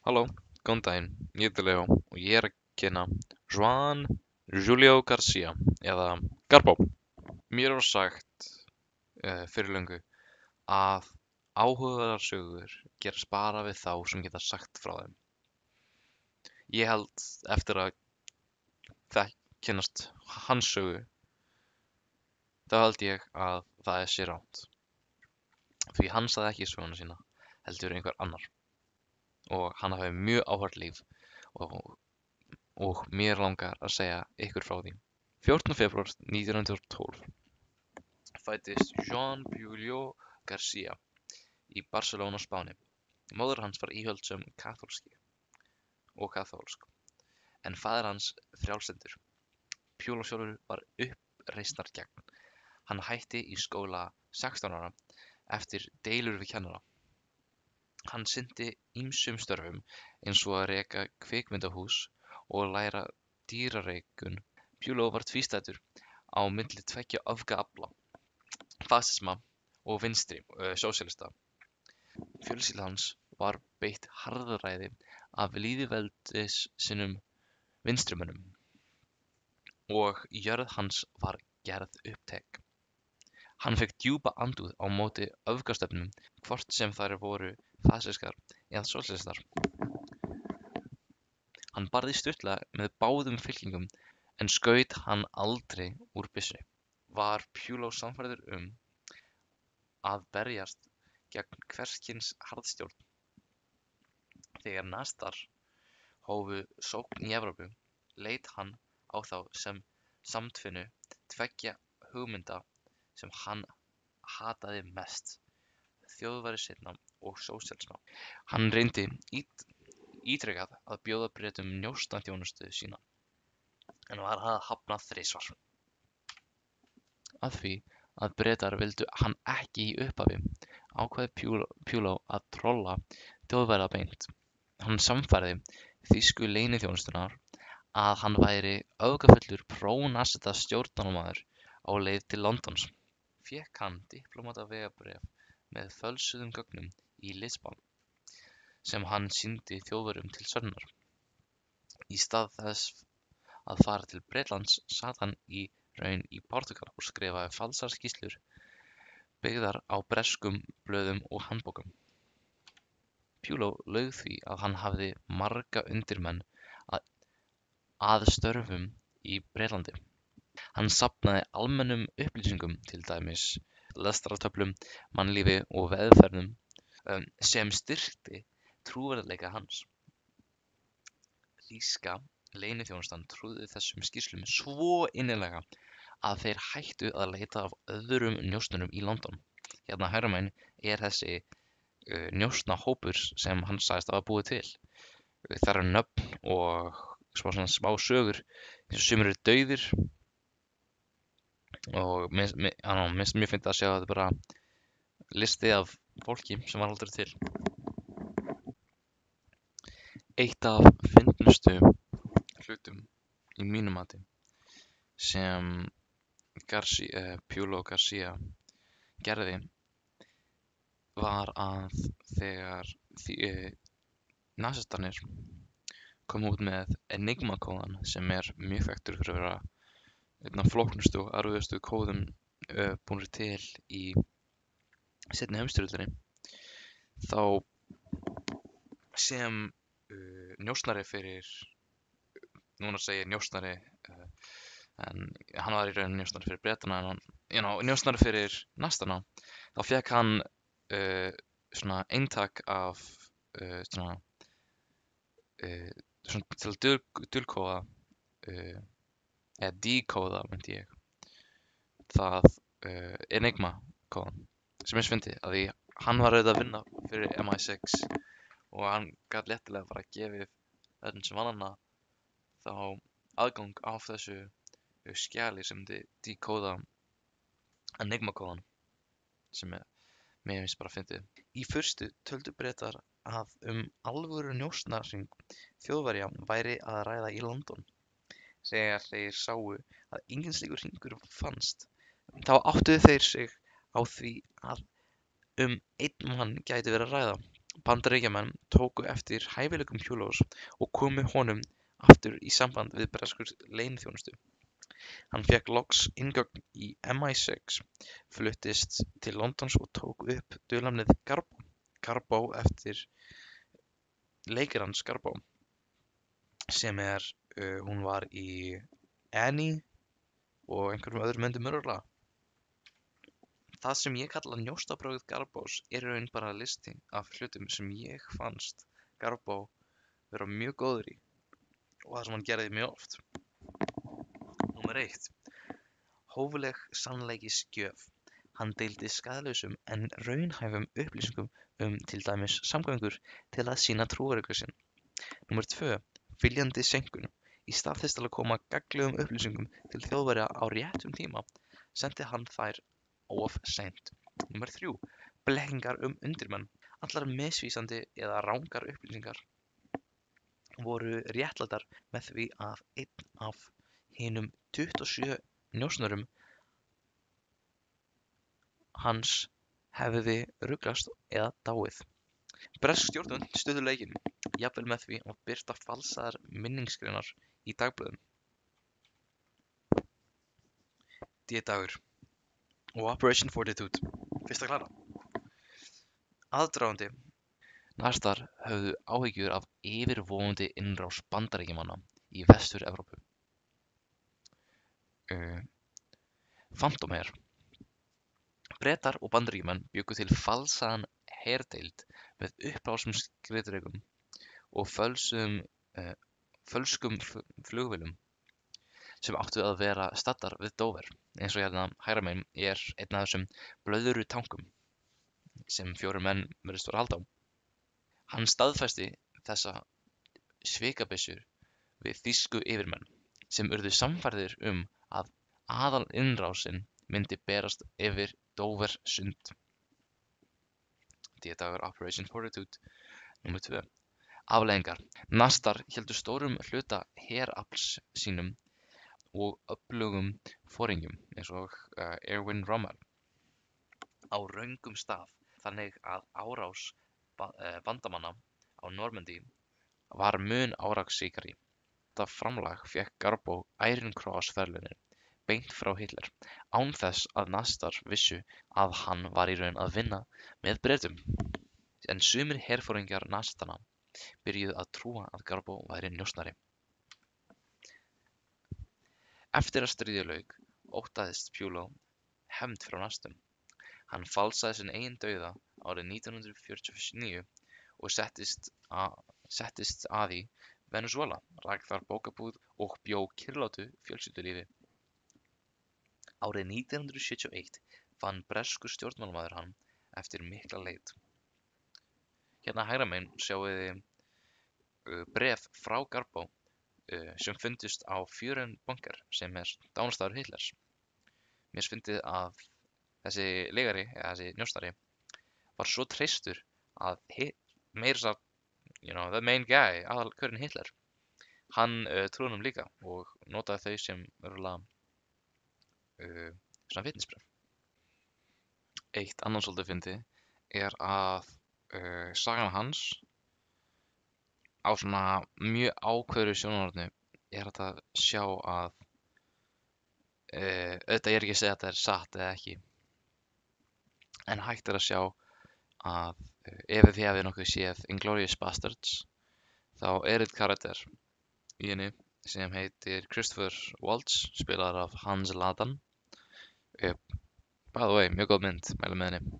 Halló, góðan daginn, ég heiti Leo og ég er að kynna Juan Julio Garcia eða Garbo. Mér var sagt fyrir löngu að áhugaverðar sögur gerast bara við þá sem geta sagt frá þeim. Ég held eftir að kynnast hans sögu, þá held ég að það sé rangt. Því hann sagði ekki söguna sína, heldur einhver annar. Og hann hafi mjög áhugavert líf og mér langar að segja ykkur frá því. 14. febrúar 1912 fæddist Juan Julio Garcia í Barcelona, Spáni. Móðir hans var íhaldssöm kaþólsk, en faðir hans frjálslyndur. Píolo sjálfur var uppreisnargjarn. Hann hætti í skóla 16 ára eftir deilur við kennara. Hann sinnti ýmsum störfum eins og að reka kvikmyndahús og læra dýrareikun. Píolo var tvístæður á milli tveggja öfgaafla, fasisma og vinstri sósíalista. Fjölskylda hans var beitt harðræði af lýðveldissinnum vinstrimönnum og jörð hans var gerð upptæk. Hann fékk djúpa andúð á móti öfgastefnum, hvort sem þær voru fasískar eða sósíalistar. Hann barðist stuttlega með báðum fylkingum en skaut hann aldrei úr byssunni. Var Píolo sannfærður að berjast gegn hvers kyns harðstjórn. Þegar nasistar hófu sókn í Evrópu, leit hann á þá sem samtvinnu tveggja hugmynda sem hann hataði mest, þjóðveldissinna og sósíalisma. Hann reyndi ítrekað að bjóða Bretum njósnaþjónustu sína, en var hafnað þrisvar. Af því að Bretar vildu hann ekki í upphafi, ákvað Píolo að trolla Þjóðverja beint. Hann sannfærði þýsku leyniþjónustuna að hann væri öfgafullur pró-nasista stjórnmálamaður á leið til Londons. Fékk hann diplómatavegabréf með fölsuðum gögnum í Lisbon, sem hann sýndi Þjóðverjum til sönnunar. Í stað þess að fara til Bretlands sat hann í raun í Portúgal og skrifaði falsar skýrslur byggðar á breskum blöðum og handbókum. Píolo laug því að hann hafði marga undirmenn að störfum í Bretlandi. Hann safnaði almennum upplýsingum, til dæmis lestrartöflum, mannlífi og veðurferðum, sem styrkti trúverðugleika hans. Þýska leyniþjónustan trúði þessum skýrslum svo innilega að þeir hættu að leita af öðrum njósnurum í London. Hérna hægra megin er þessi njósnahópur sem hann sagðist hafa búið til. Það eru nöfn og smá sögur, eins og sumir eru dauðir. Og mér finnst mjög fyndið að sjá að þetta er bara listi af fólki sem var aldrei til. Eitt af fyndnustu hlutum í mínum mati sem Píolo Garcia gerði var að þegar nasistarnir komu út með Enigma-kóðann, sem er mjög þekktur fyrir að vera einn af flóknustu og erfiðustu kóðum búnir til í seinni heimsstyrjöldinni, þá sem njósnari fyrir, núna segi ég njósnari, en hann var í raun njósnari fyrir Bretana, en njósnari fyrir nasistana, þá fékk hann svona eintak af svona til að dulkóða eða decóða, myndi ég, það Enigma-kóðann, sem er fyndið, að því hann var auðvitað að vinna fyrir MI6 og hann gat léttilega bara gefið þessum sem vann hana þá aðgang af þessu skjali sem myndi decóða Enigma-kóðann, sem mér finnst bara fyndið. Í fyrstu töldu Bretar að alvöru njósnahring Þjóðverja væri að ræða í London. Þegar þeir sáu að enginn slíkur hringur fannst, þá áttuðu þeir sig á því að einn mann gæti verið að ræða. Bandaríkjamenn tóku eftir hæfileikum Pujols og komu honum aftur í samband við bresku leyniþjónustu. Hann fékk loks inngöngu í MI6, fluttist til Londons og tók upp dulnafnið Garbo eftir leikarann Garbo, sem hún var í Annie og einhverjum öðrum myndum örugglega. Það sem ég kalla njóstabrögð Garbos í raun bara listi af hlutum sem ég fannst Garbo vera mjög góður í og það sem hann gerði mjög oft. Númer 1. Hófleg sannleiksgjöf. Hann deildi skaðlausum en raunhæfum upplýsingum til dæmis samgöngur til að sýna trúverðugleika sinn. Númer 2. Viljandi seinkun. Í stað þess til að koma gagnlegum upplýsingum til Þjóðverja á réttum tíma, sendi hann þær of seint. Númer 3. Blekkingar undirmenn. Allar misvísandi eða rangar upplýsingar voru réttlættar með því að einn af hinum 27 njósnurum hans hefði ruglast eða dáið. Bresk stjórnvöld studdu leikinn, jafnvel með því að birta falsaðar minnisgreinar í dagblöðum. D-dagur og Operation Fortitude. Fyrsta klara. Aðdragandi. Nasistar höfðu áhyggjur af yfirvofandi innrás Bandaríkjamanna í Vestur-Evrópu. Fantómher. Bretar og Bandaríkjamenn bjuggu til falsaðan herdeild með uppblásnum skriðdrekum og fölskum flugvélum sem áttu að vera staddar við Dover, eins og hérna hægra megin einn af þessum blöðru tankum sem 4 menn virðist vera að halda á. Hann staðfesti þessa svikabyssur við þýsku yfirmenn sem urðu sannfærðir að aðalinnrásin myndi berast yfir Dover sund. D-dagur Operation Fortitude. Númer 2. Afleiðingar. Nasistar héldu stórum hluta herafls sínum og öflugum foringjum eins og Erwin Rommel á röngum stað, þannig að árás bandamanna á Normandí var mun árangursríkari. Þetta framlag fékk Garbo Iron Cross verðlaunin beint frá Hitler, án þess að nasistar vissu að hann var í raun að vinna með Bretum. En sumir herforingjar nasistanna byrjuðu að trúa að Garbo væri njósnari. Eftir að stríðið lauk óttaðist Pujol hefnd frá nasistum. Hann falsaði sinn eigin dauða árið 1949 og settist að í Venesúela, rak þar bókabúð og bjó kyrrlátu fjölskyldulífi. Árið 1971 fann breskur stjórnmálamaður hann eftir mikla leit. Hérna hægra megin sjáið þið bréf frá Garbo sem fundust á Fjörun bunker sem dánastaður Hitlers. Mér fyndið að þessi leigari, eða þessi njósnari, var svo treystur að meira the main guy, aðalkörinn Hitler, hann trúði honum líka og notaði þau sem svona vitnisbréf. Eitt annað svolítið fyndið að sagan hans á svona mjög ákveðnu sjónarhorni hægt að sjá að auðvitað ég ekki að segja að þetta satt eða ekki, en hægt að sjá að ef þið hafið nokkuð séð Inglourious Basterds, þá einn karakter í henni sem heitir Christopher Waltz, spilaður af Hans Ladan. By the way, mjög góð mynd, mælum með henni.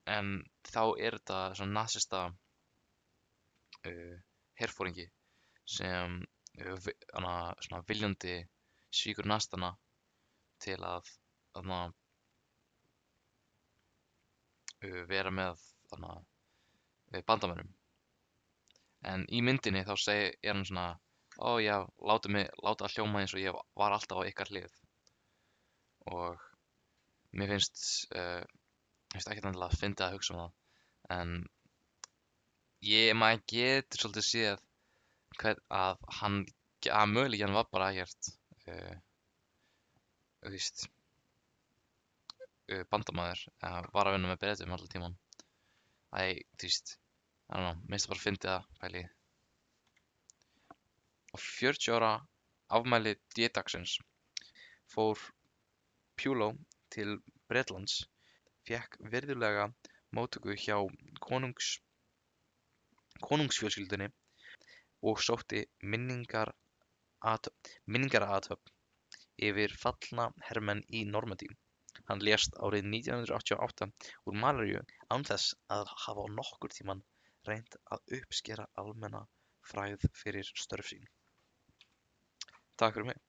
En þá þetta svona nasista herforingi sem svona viljandi svíkur nasistana til að vera með bandamönnum. En í myndinni þá hann svona, ó já, láta hljóma eins og ég var alltaf á ykkar hlið. Og mér finnst ekkert endilega fyndið að hugsa það, en maður getur svolítið séð að möguleiki hann var bara ekkert bandamaður, var að vinna með Bretum allan tímann. þú veist, I don't know, minnst bara fyndið það, pæli. Á 40 ára afmæli D-dagsins fór Pulo til Bretlands, fékk virðulega móttöku hjá konungsfjölskyldunni og sótti minningarathöfn yfir fallna hermenn í Normandí. Hann lést árið 1988 úr malaríu án þess að hafa nokkurn tímann reynt að uppskera almenna frægð fyrir störf sín. Takk fyrir mig.